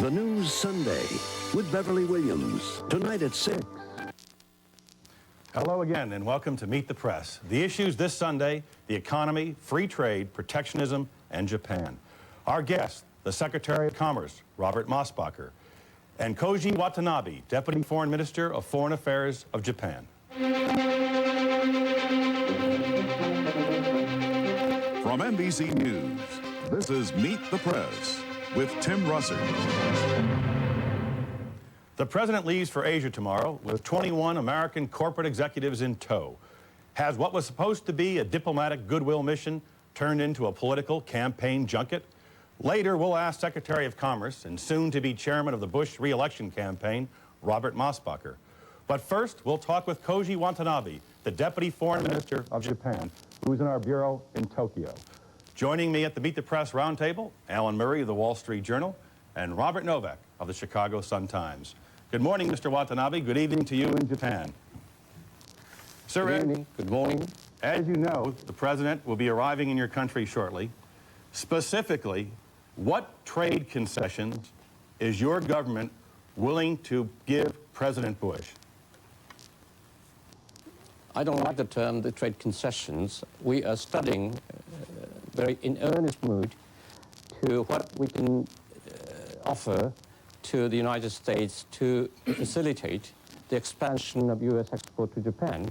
The News Sunday with Beverly Williams. Tonight at 6. Hello again and welcome to Meet the Press. The issues this Sunday: the economy, free trade, protectionism, and Japan. Our guest, the Secretary of Commerce, Robert Mosbacher, and Koji Watanabe, Deputy Foreign Minister of Foreign Affairs of Japan. From NBC News, this is Meet the Press with Tim Russert. The president leaves for Asia tomorrow with 21 American corporate executives in tow. Has what was supposed to be a diplomatic goodwill mission turned into a political campaign junket? Later, we'll ask Secretary of Commerce and soon-to-be chairman of the Bush re-election campaign, Robert Mosbacher. But first, we'll talk with Koji Watanabe, the Deputy Foreign Minister of Japan, who's in our bureau in Tokyo. Joining me at the Meet the Press roundtable, Alan Murray of the Wall Street Journal and Robert Novak of the Chicago Sun-Times. Good morning, Mr. Watanabe. Good evening to you in Japan. Sir, Good evening. Good morning. As you know, the president will be arriving in your country shortly. Specifically, what trade concessions is your government willing to give President Bush? I don't like the term the trade concessions. We are studying very in earnest mood to what we can offer to the United States to facilitate the expansion of U.S. export to Japan.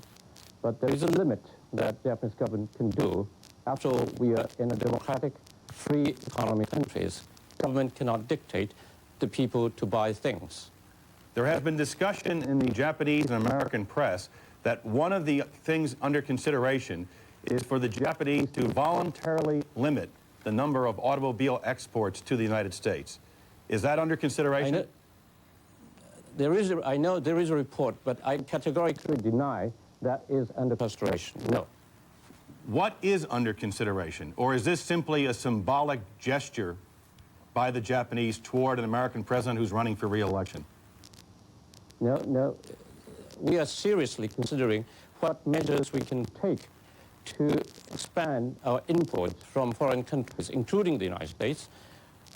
But there is a limit that the Japanese government can do. After all, we are in a democratic, free economy countries. Government cannot dictate to people to buy things. There has been discussion in the Japanese and American press that one of the things under consideration is for the Japanese to voluntarily limit the number of automobile exports to the United States. Is that under consideration? I know there is a report, but I categorically deny that is under consideration. No. What is under consideration? Or is this simply a symbolic gesture by the Japanese toward an American president who's running for re-election? No. We are seriously considering what measures we can take to expand our imports from foreign countries, including the United States,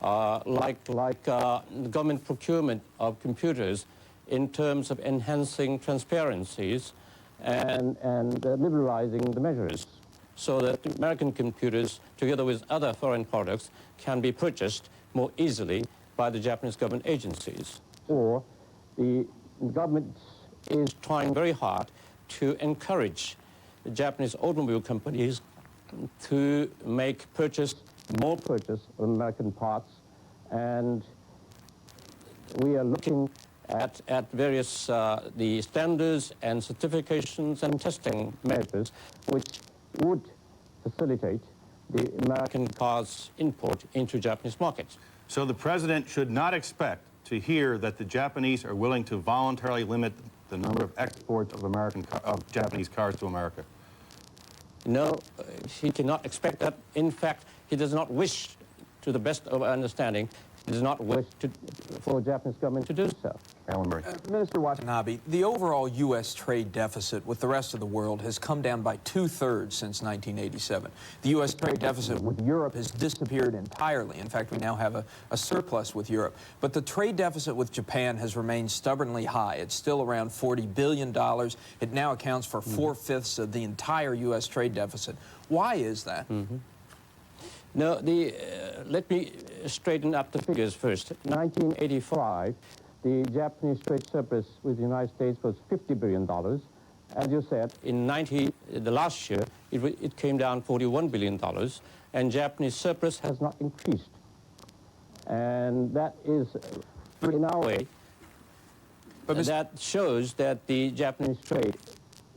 like government procurement of computers in terms of enhancing transparencies and liberalizing the measures so that American computers, together with other foreign products, can be purchased more easily by the Japanese government agencies. Or the government is trying very hard to encourage the Japanese automobile companies to make more purchase of American parts, and we are looking at various the standards and certifications and testing measures which would facilitate the American cars import into Japanese markets. So the president should not expect to hear that the Japanese are willing to voluntarily limit the number of exports of Japanese cars to America? No, he cannot expect that. In fact, he does not wish, to the best of our understanding, he does not wish for the Japanese government to do so. Alan Murray. Minister Watanabe, the overall U.S. trade deficit with the rest of the world has come down by 2/3 since 1987. The U.S. trade deficit with Europe has disappeared entirely. In fact, we now have a surplus with Europe. But the trade deficit with Japan has remained stubbornly high. It's still around $40 billion. It now accounts for 4/5 of the entire U.S. trade deficit. Why is that? No, let me straighten up the figures first. 1985, the Japanese trade surplus with the United States was $50 billion. As you said, in the last year, it came down $41 billion, and Japanese surplus has not increased. And that is, in our way, that shows that the Japanese trade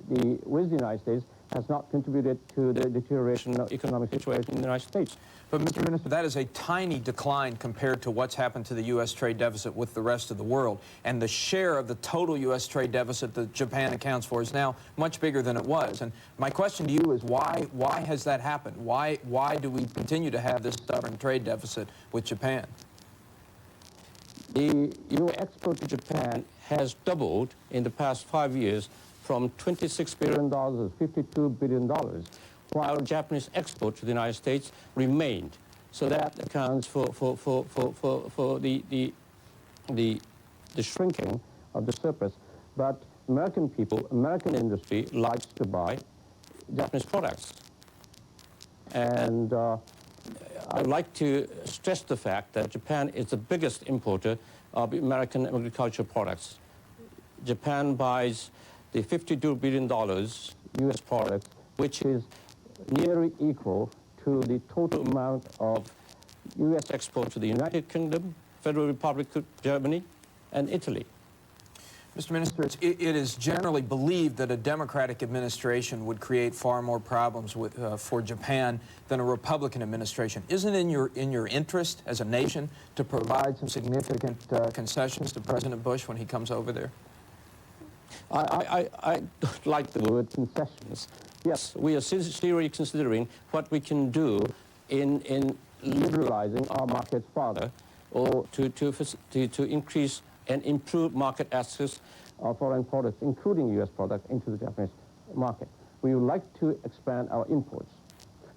with the United States has not contributed to the deterioration of economic situation in the United States. But, Mr. Minister, that is a tiny decline compared to what's happened to the U.S. trade deficit with the rest of the world. And the share of the total U.S. trade deficit that Japan accounts for is now much bigger than it was. And my question to you is why has that happened? Why do we continue to have this stubborn trade deficit with Japan? The U.S. export to Japan has doubled in the past 5 years from $26 billion to $52 billion, while Japanese export to the United States remained. So that accounts for the the shrinking of the surplus. But American people, American industry likes to buy Japanese products. And I'd like to stress the fact that Japan is the biggest importer of American agricultural products. Japan buys the $52 billion U.S. products, which is nearly equal to the total amount of U.S. export to the United Kingdom, Federal Republic of Germany, and Italy. Mr. Minister, it is generally believed that a Democratic administration would create far more problems for Japan than a Republican administration. Isn't it in your interest as a nation to provide some significant concessions to President Bush when he comes over there? I don't like the word concessions. Yes, we are seriously considering what we can do in liberalizing our market further, or to increase and improve market access of foreign products, including U.S. products, into the Japanese market. We would like to expand our imports.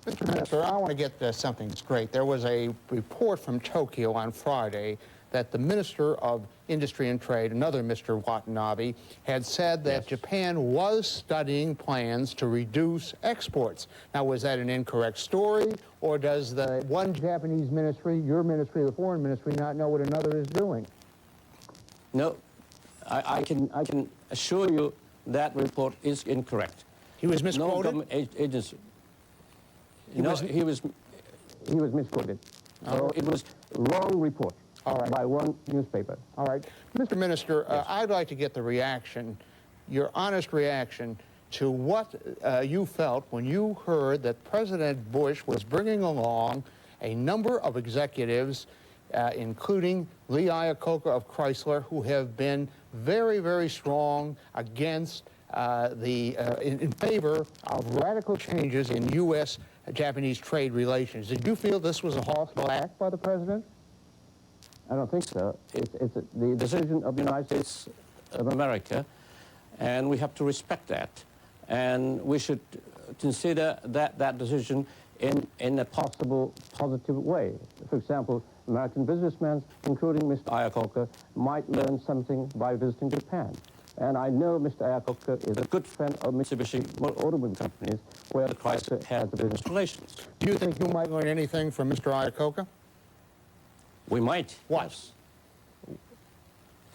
Mr. Minister, I want to get something straight. There was a report from Tokyo on Friday that the Minister of Industry and Trade, another Mr. Watanabe, had said that Japan was studying plans to reduce exports. Now, was that an incorrect story, or does the one Japanese ministry, your ministry, the foreign ministry, not know what another is doing? No, I can assure you that report is incorrect. He was misquoted? No government agency. He was misquoted. So it was wrong report by one newspaper. All right. Mr. Minister, I'd like to get the reaction, your honest reaction, to what you felt when you heard that President Bush was bringing along a number of executives, including Lee Iacocca of Chrysler, who have been very, very strong against in favor of radical changes in U.S.-Japanese trade relations. Did you feel this was a hostile act by the President? I don't think so. It's the decision of the United States of America, and we have to respect that. And we should consider that decision in a possible positive way. For example, American businessmen, including Mr. Iacocca, might learn something by visiting Japan. And I know Mr. Iacocca is a good friend of Mitsubishi Automobile Companies, where the Chrysler has the business relations. Do you think you might learn anything from Mr. Iacocca? We might. What? Yes.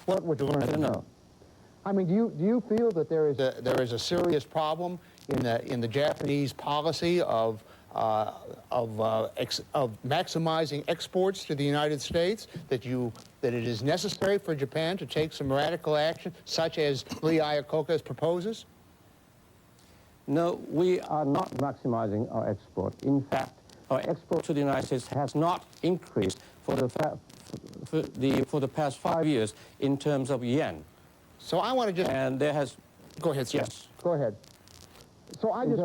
What would you learn? I don't know. I mean, do you feel that there is a serious problem in the Japanese policy of maximizing exports to the United States, that it is necessary for Japan to take some radical action, such as Lee Iacocca proposes? No, we are not maximizing our export. In fact, our export to the United States has not increased for the past 5 years in terms of yen. So I want to just... And there has... Go ahead, sir. Yes. Go ahead. So I just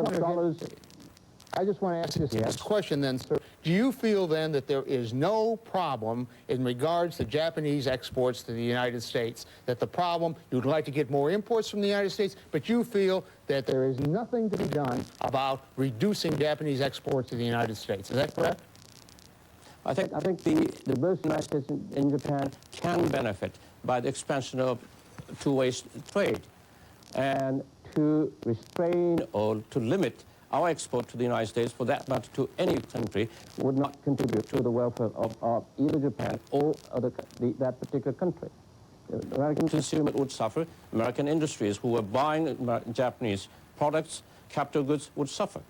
want to ask this question then, sir. Do you feel then that there is no problem in regards to Japanese exports to the United States? That the problem, you'd like to get more imports from the United States, but you feel that there is nothing to be done about reducing Japanese exports to the United States. Is that correct? I think the both United States and Japan can benefit by the expansion of two-way trade, and to restrain or to limit our export to the United States, for that matter to any country, would not contribute to the welfare of either Japan or that particular country. The American consumer would suffer. American industries who were buying Japanese products, capital goods, would suffer.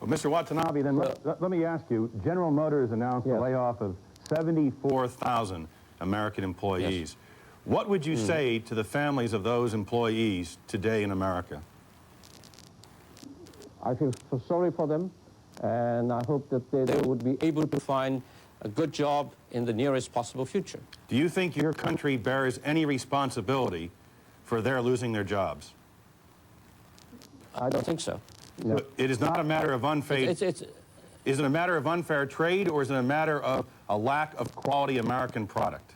Well, Mr. Watanabe, then let me ask you, General Motors announced a layoff of 74,000 American employees. Yes. What would you say to the families of those employees today in America? I feel so sorry for them, and I hope that they would be able to find a good job in the nearest possible future. Do you think your country bears any responsibility for their losing their jobs? I don't think so. No. It is not a matter of unfair... Is it a matter of unfair trade, or is it a matter of a lack of quality American product?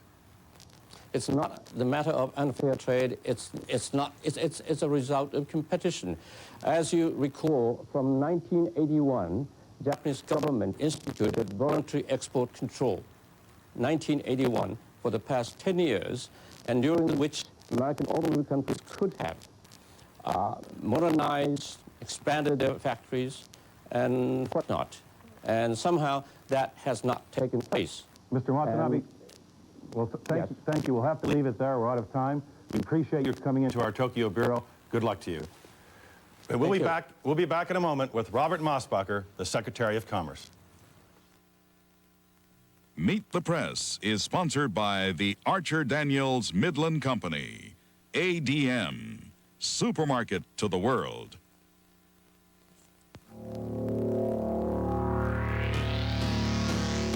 It's not the matter of unfair trade. It's a result of competition. As you recall, from 1981, Japanese government instituted voluntary export control. 1981, for the past 10 years, and during which American automobile countries could have modernized, expanded their factories, and whatnot. And somehow that has not taken place. Mr. Watanabe, well, Yes. thank you. We'll have to leave it there. We're out of time. We appreciate your coming into our Tokyo Bureau. Good luck to you. And we'll be back in a moment with Robert Mosbacher, the Secretary of Commerce. Meet the Press is sponsored by the Archer Daniels Midland Company. ADM, supermarket to the world.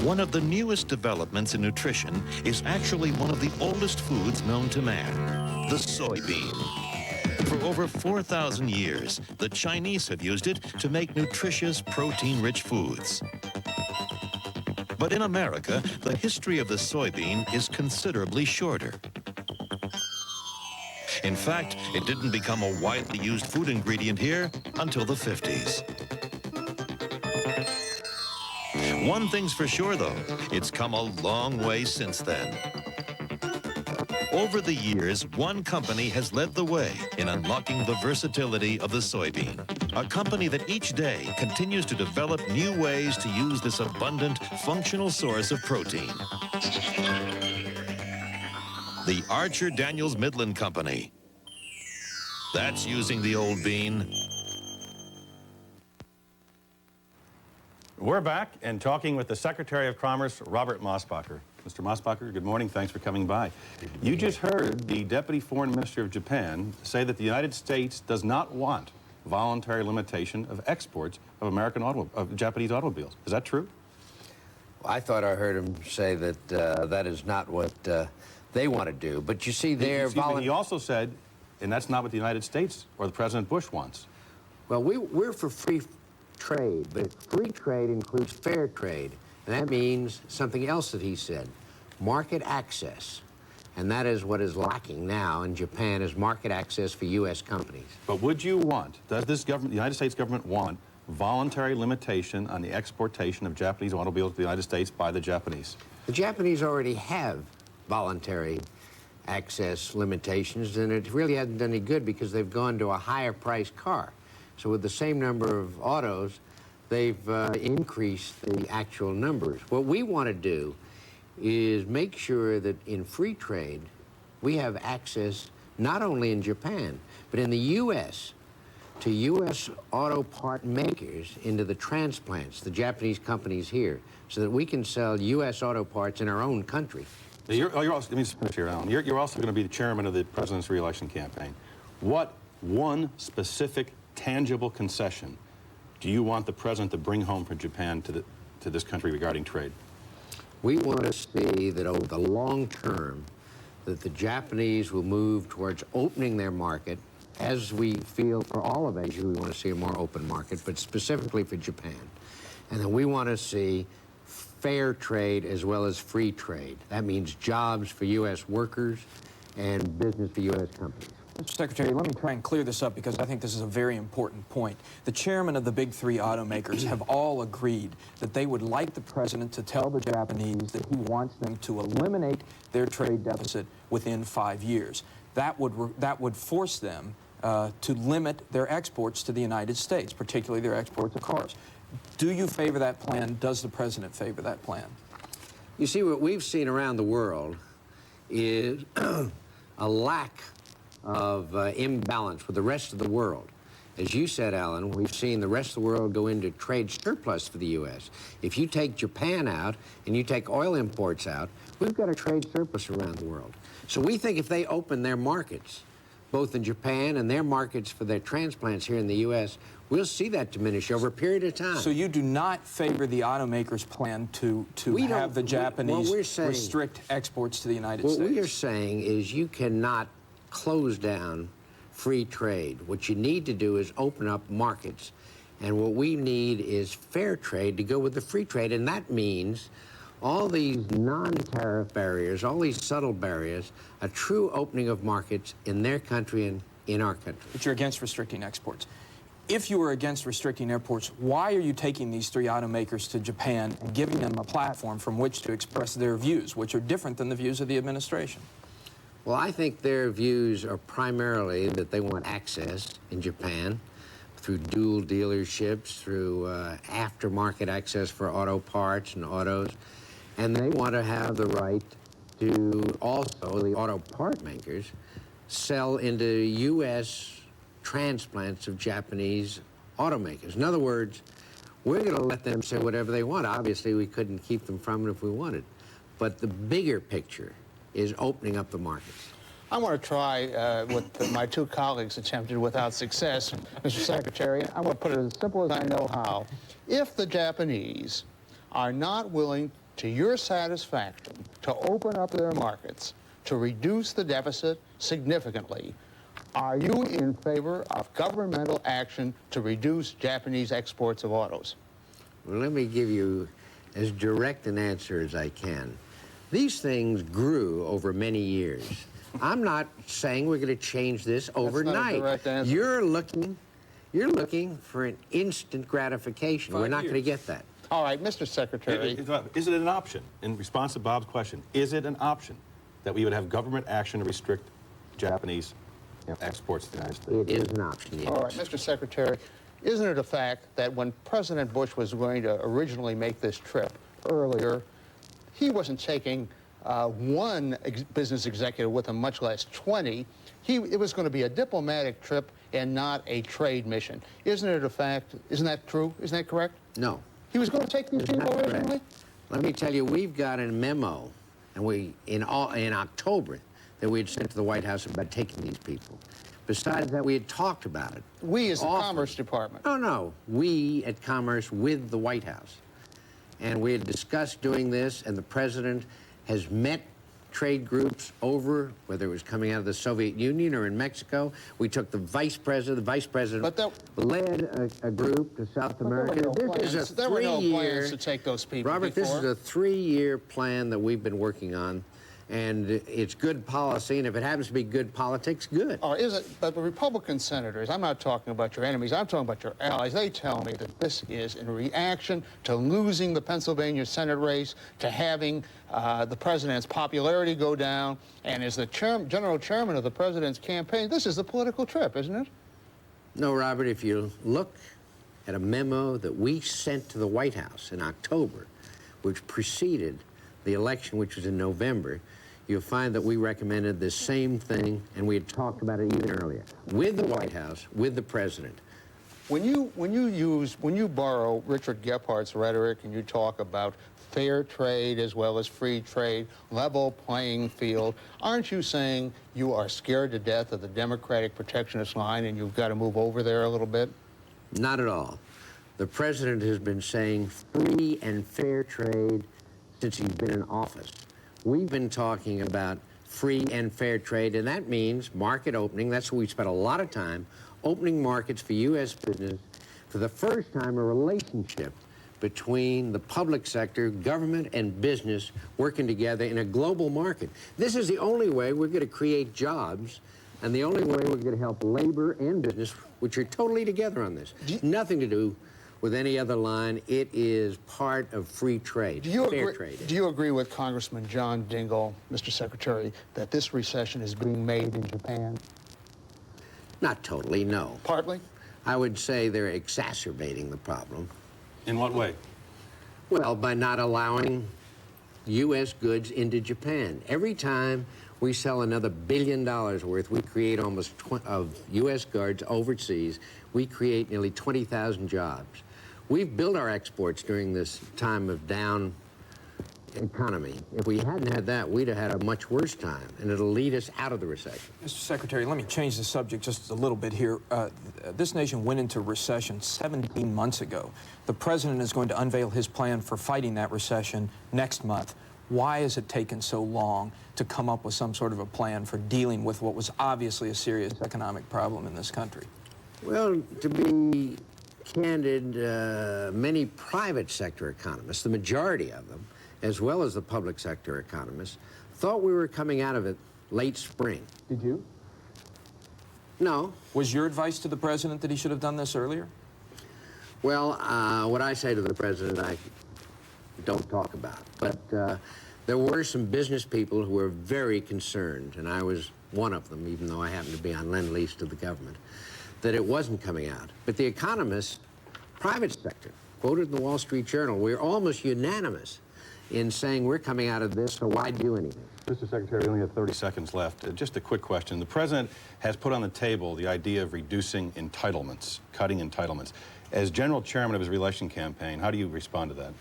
One of the newest developments in nutrition is actually one of the oldest foods known to man, the soybean. For over 4,000 years, the Chinese have used it to make nutritious, protein-rich foods. But in America, the history of the soybean is considerably shorter. In fact, it didn't become a widely used food ingredient here until the 50s. One thing's for sure, though, it's come a long way since then. Over the years, one company has led the way in unlocking the versatility of the soybean. A company that each day continues to develop new ways to use this abundant, functional source of protein. The Archer Daniels Midland Company. That's using the old bean. We're back and talking with the Secretary of Commerce, Robert Mosbacher. Mr. Mosbacher, good morning. Thanks for coming by. You just heard the Deputy Foreign Minister of Japan say that the United States does not want voluntary limitation of exports of Japanese automobiles. Is that true? I thought I heard him say that that is not what they want to do. But you see, he also said, and that's not what the United States or the President Bush wants. Well, we're for free trade, but free trade includes fair trade. And that means something else that he said, market access. And that is what is lacking now in Japan, is market access for U.S. companies. But would you want, does this government, the United States government want voluntary limitation on the exportation of Japanese automobiles to the United States by the Japanese? The Japanese already have voluntary access limitations, and it really hasn't done any good because they've gone to a higher priced car. So with the same number of autos, they've increased the actual numbers. What we want to do is make sure that in free trade, we have access not only in Japan, but in the U.S. to U.S. auto part makers into the transplants, the Japanese companies here, so that we can sell U.S. auto parts in our own country. You're also, let me just finish here, Alan. You're also going to be the chairman of the president's re-election campaign. What one specific, tangible concession do you want the president to bring home from Japan to this country regarding trade? We want to see that over the long term, that the Japanese will move towards opening their market, as we feel for all of Asia. We want to see a more open market, but specifically for Japan. And then we want to see fair trade as well as free trade. That means jobs for U.S. workers and business for U.S. companies. Mr. Secretary, let me try and clear this up because I think this is a very important point. The chairman of the big three automakers have all agreed that they would like the president to tell the Japanese that he wants them to eliminate their trade deficit within 5 years. That would force them to limit their exports to the United States, particularly their exports of cars. Do you favor that plan? Does the president favor that plan? You see, what we've seen around the world is a lack of imbalance with the rest of the world. As you said, Alan, we've seen the rest of the world go into trade surplus for the U.S. If you take Japan out and you take oil imports out, we've got a trade surplus around the world. So we think if they open their markets, both in Japan and their markets for their transplants here in the U.S., we'll see that diminish over a period of time. So you do not favor the automakers' plan to have the Japanese restrict exports to the United States? What we are saying is you cannot close down free trade. What you need to do is open up markets. And what we need is fair trade to go with the free trade. And that means all these non-tariff barriers, all these subtle barriers, a true opening of markets in their country and in our country. But you're against restricting exports. If you are against restricting airports, why are you taking these three automakers to Japan and giving them a platform from which to express their views, which are different than the views of the administration? Well, I think their views are primarily that they want access in Japan through dual dealerships, through aftermarket access for auto parts and autos, and they want to have the right to also, the auto part makers, sell into U.S. transplants of Japanese automakers. In other words, we're going to let them say whatever they want. Obviously, we couldn't keep them from it if we wanted. But the bigger picture is opening up the markets. I want to try what my two colleagues attempted without success. Mr. Secretary, I want to put it as simple as I know how. If the Japanese are not willing, to your satisfaction, to open up their markets, to reduce the deficit significantly, are you in favor of governmental action to reduce Japanese exports of autos? Well, let me give you as direct an answer as I can. These things grew over many years. I'm not saying we're going to change this overnight. That's not a direct answer. You're looking for an instant gratification. We're not going to get that. All right, Mr. Secretary. Is it an option? In response to Bob's question, is it an option that we would have government action to restrict Japanese exports to the United States? It is an option, yes. All right, Mr. Secretary, isn't it a fact that when President Bush was going to originally make this trip earlier, he wasn't taking one business executive with him, much less 20. It was going to be a diplomatic trip and not a trade mission. Isn't it a fact? Isn't that true? Isn't that correct? No. He was going to take these people originally? Let me tell you, we've got a memo, and in October, that we had sent to the White House about taking these people. Besides that, we had talked about it. We as the often. Commerce Department. No. We at Commerce with the White House. And we had discussed doing this, and the President has met trade groups over, whether it was coming out of the Soviet Union or in Mexico. We took the Vice President led a group to South America. There were no plans to take those people Robert, before. this is a 3-year plan that we've been working on, and it's good policy, and if it happens to be good politics, good. Or is it? But the Republican senators, I'm not talking about your enemies, I'm talking about your allies. They tell me that this is in reaction to losing the Pennsylvania Senate race, to having the president's popularity go down, and as the general chairman of the president's campaign, this is a political trip, isn't it? No, Robert, if you look at a memo that we sent to the White House in October, which preceded the election, which was in November, you'll find that we recommended the same thing, and we had talked about it even earlier, with the White House, with the president. When you borrow Richard Gephardt's rhetoric and you talk about fair trade as well as free trade, level playing field, aren't you saying you are scared to death of the Democratic protectionist line and you've got to move over there a little bit? Not at all. The president has been saying free and fair trade since he's been in office. We've been talking about free and fair trade, and that means market opening. That's where we spent a lot of time, opening markets for U.S. business. For the first time, a relationship between the public sector, government, and business working together in a global market. This is the only way we're going to create jobs, and the only way we're going to help labor and business, which are totally together on this. Nothing to do with any other line. It is part of free trade, fair trade. Do you agree with Congressman John Dingell, Mr. Secretary, that this recession is being made in Japan? Not totally, no. Partly? I would say they're exacerbating the problem. In what way? Well, by not allowing U.S. goods into Japan. Every time we sell another $1 billion worth, we create almost of U.S. goods overseas, we create nearly 20,000 jobs. We've built our exports during this time of down economy. If we hadn't had that, we'd have had a much worse time, and it'll lead us out of the recession. Mr. Secretary, let me change the subject just a little bit here. This nation went into recession 17 months ago. The president is going to unveil his plan for fighting that recession next month. Why has it taken so long to come up with some sort of a plan for dealing with what was obviously a serious economic problem in this country? Well, to be candid, many private sector economists, the majority of them, as well as the public sector economists, thought we were coming out of it late spring. Did you? No. Was your advice to the president that he should have done this earlier? Well, what I say to the president, I don't talk about. But there were some business people who were very concerned, and I was one of them, even though I happened to be on Lend-Lease to the government, that it wasn't coming out. But the economists, private sector, quoted in the Wall Street Journal, we're almost unanimous in saying we're coming out of this, so why do anything? Mr. Secretary, we only have 30 seconds left. Just a quick question. The president has put on the table the idea of reducing entitlements, cutting entitlements. As general chairman of his re-election campaign, how do you respond to that?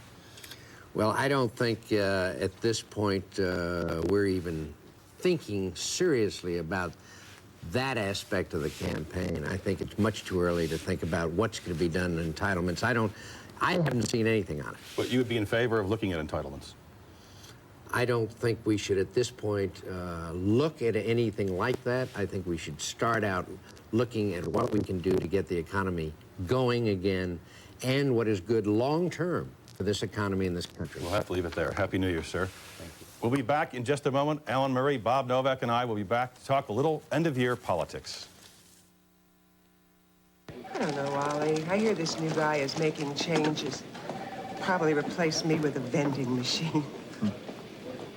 Well, I don't think at this point we're even thinking seriously about that aspect of the campaign. I think it's much too early to think about what's going to be done in entitlements. I haven't seen anything on it. But you would be in favor of looking at entitlements? I don't think we should, at this point, look at anything like that. I think we should start out looking at what we can do to get the economy going again and what is good long-term for this economy in this country. We'll have to leave it there. Happy New Year, sir. Thank you. We'll be back in just a moment. Alan Murray, Bob Novak, and I will be back to talk a little end-of-year politics. I don't know, Ollie. I hear this new guy is making changes. Probably replace me with a vending machine.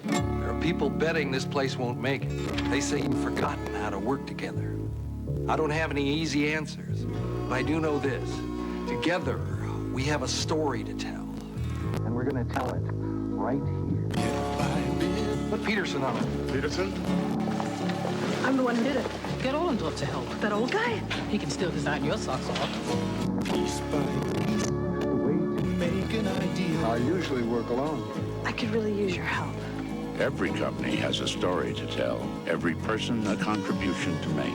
There are people betting this place won't make it. They say you've forgotten how to work together. I don't have any easy answers, but I do know this. Together, we have a story to tell. And we're gonna tell it right here. Put Peterson on it. Peterson? I'm the one who did it. Get Ollendorf to help. That old guy? He can still design your socks off. Piece by piece, the way to make an idea. I usually work alone. I could really use your help. Every company has a story to tell. Every person a contribution to make.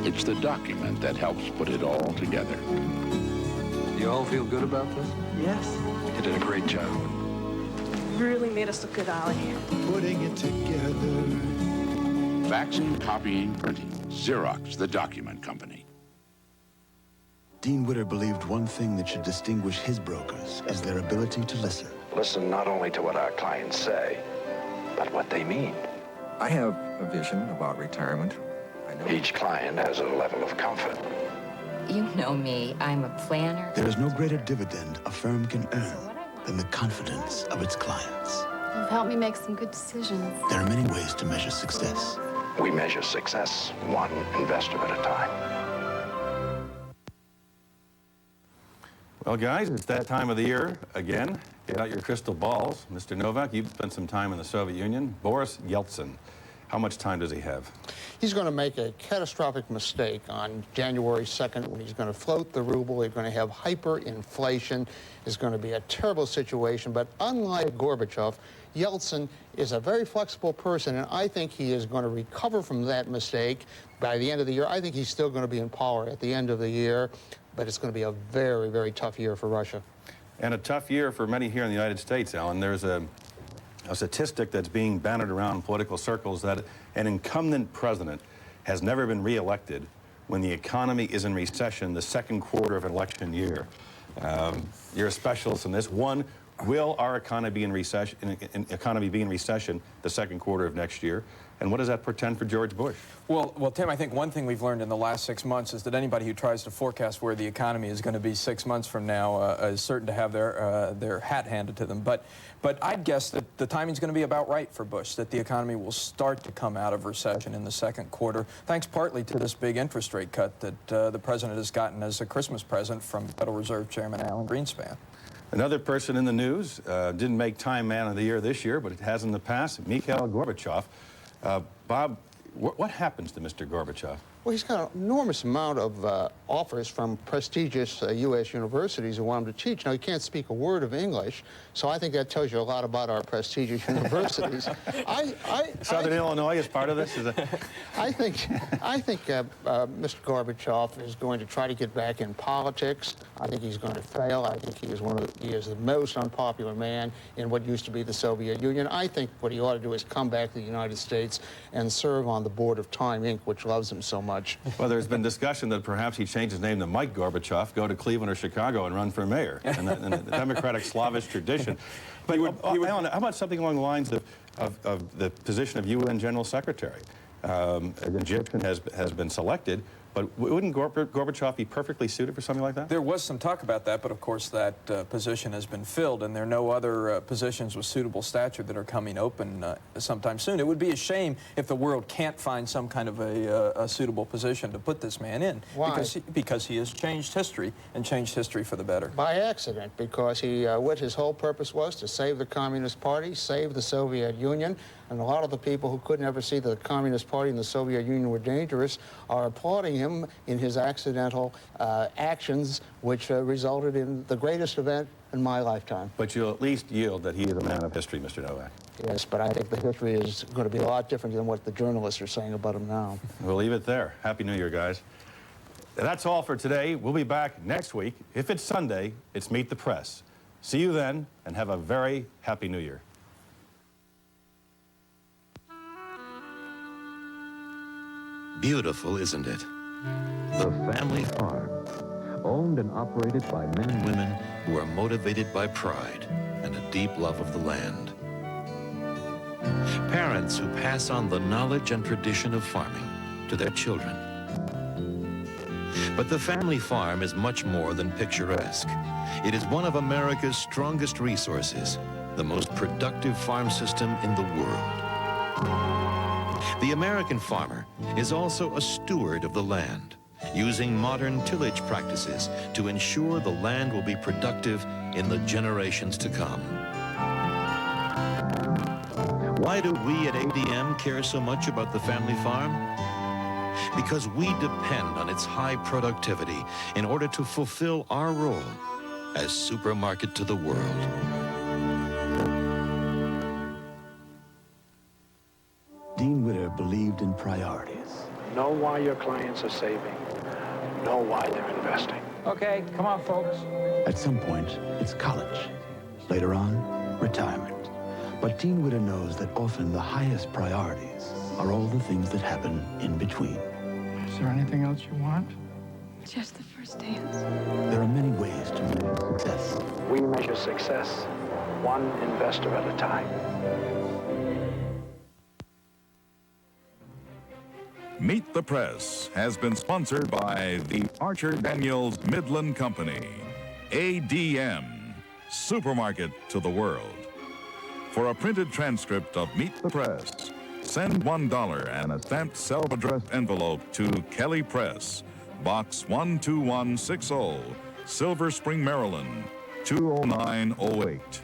It's the document that helps put it all together. You all feel good about this? Yes. You did a great job. Really made us look good, Ollie. Putting it together. Faxing, copying, printing. Xerox, the document company. Dean Witter believed one thing that should distinguish his brokers is their ability to listen. Listen not only to what our clients say, but what they mean. I have a vision about retirement. I know each client has a level of comfort. You know me. I'm a planner. There is no greater dividend a firm can earn than the confidence of its clients. You've helped me make some good decisions. There are many ways to measure success. We measure success one investor at a time. Well, guys, it's that time of the year again. Get out your crystal balls. Mr. Novak, you've spent some time in the Soviet Union. Boris Yeltsin, how much time does he have? He's going to make a catastrophic mistake on January 2nd when he's going to float the ruble. He's going to have hyperinflation. It's going to be a terrible situation. But unlike Gorbachev, Yeltsin is a very flexible person, and I think he is going to recover from that mistake by the end of the year. I think he's still going to be in power at the end of the year, but it's going to be a very, very tough year for Russia. And a tough year for many here in the United States, Alan. There's a statistic that's being bandied around in political circles that an incumbent president has never been reelected when the economy is in recession the second quarter of an election year. You're a specialist in this. One, will our economy be in recession the second quarter of next year? And what does that portend for George Bush? Well, Tim, I think one thing we've learned in the last 6 months is that anybody who tries to forecast where the economy is going to be 6 months from now is certain to have their hat handed to them. But I'd guess that the timing's going to be about right for Bush, that the economy will start to come out of recession in the second quarter, thanks partly to this big interest rate cut that the president has gotten as a Christmas present from Federal Reserve Chairman Alan Greenspan. Another person in the news, didn't make Time Man of the Year this year, but it has in the past, Mikhail Gorbachev. Bob, what happens to Mr. Gorbachev? Well, he's got an enormous amount of offers from prestigious U.S. universities who want him to teach. Now, he can't speak a word of English, so I think that tells you a lot about our prestigious universities. Southern Illinois is part of this? I think Mr. Gorbachev is going to try to get back in politics. I think he's going to fail. I think he is the most unpopular man in what used to be the Soviet Union. I think what he ought to do is come back to the United States and serve on the board of Time Inc., which loves him so much. Well, there's been discussion that perhaps he changed his name to Mike Gorbachev, go to Cleveland or Chicago and run for mayor, and the Democratic Slavish tradition. But Alan, how about something along the lines of the position of UN General Secretary? An Egyptian has been selected. But wouldn't Gorbachev be perfectly suited for something like that? There was some talk about that, but of course that position has been filled, and there are no other positions with suitable stature that are coming open sometime soon. It would be a shame if the world can't find some kind of a suitable position to put this man in. Why? Because he has changed history, and changed history for the better. By accident, because what his whole purpose was to save the Communist Party, save the Soviet Union, and a lot of the people who could never see that the Communist Party and the Soviet Union were dangerous are applauding him in his accidental actions, which resulted in the greatest event in my lifetime. But you'll at least yield that he is a man of history, Mr. Novak. Yes, but I think the history is going to be a lot different than what the journalists are saying about him now. We'll leave it there. Happy New Year, guys. That's all for today. We'll be back next week. If it's Sunday, it's Meet the Press. See you then, and have a very happy New Year. Beautiful, isn't it? The family farm, owned and operated by men and women who are motivated by pride and a deep love of the land. Parents who pass on the knowledge and tradition of farming to their children. But the family farm is much more than picturesque. It is one of America's strongest resources, the most productive farm system in the world. The American farmer is also a steward of the land, using modern tillage practices to ensure the land will be productive in the generations to come. Why do we at ADM care so much about the family farm? Because we depend on its high productivity in order to fulfill our role as supermarket to the world. Dean Witter believed in priorities. Know why your clients are saving. Know why they're investing. Okay, come on, folks. At some point, it's college. Later on, retirement. But Dean Witter knows that often the highest priorities are all the things that happen in between. Is there anything else you want? Just the first dance. There are many ways to measure success. We measure success one investor at a time. Meet the Press has been sponsored by the Archer Daniels Midland Company. ADM, supermarket to the world. For a printed transcript of Meet the Press, send $1 and a stamped self-addressed envelope to Kelly Press, Box 12160, Silver Spring, Maryland, 20908.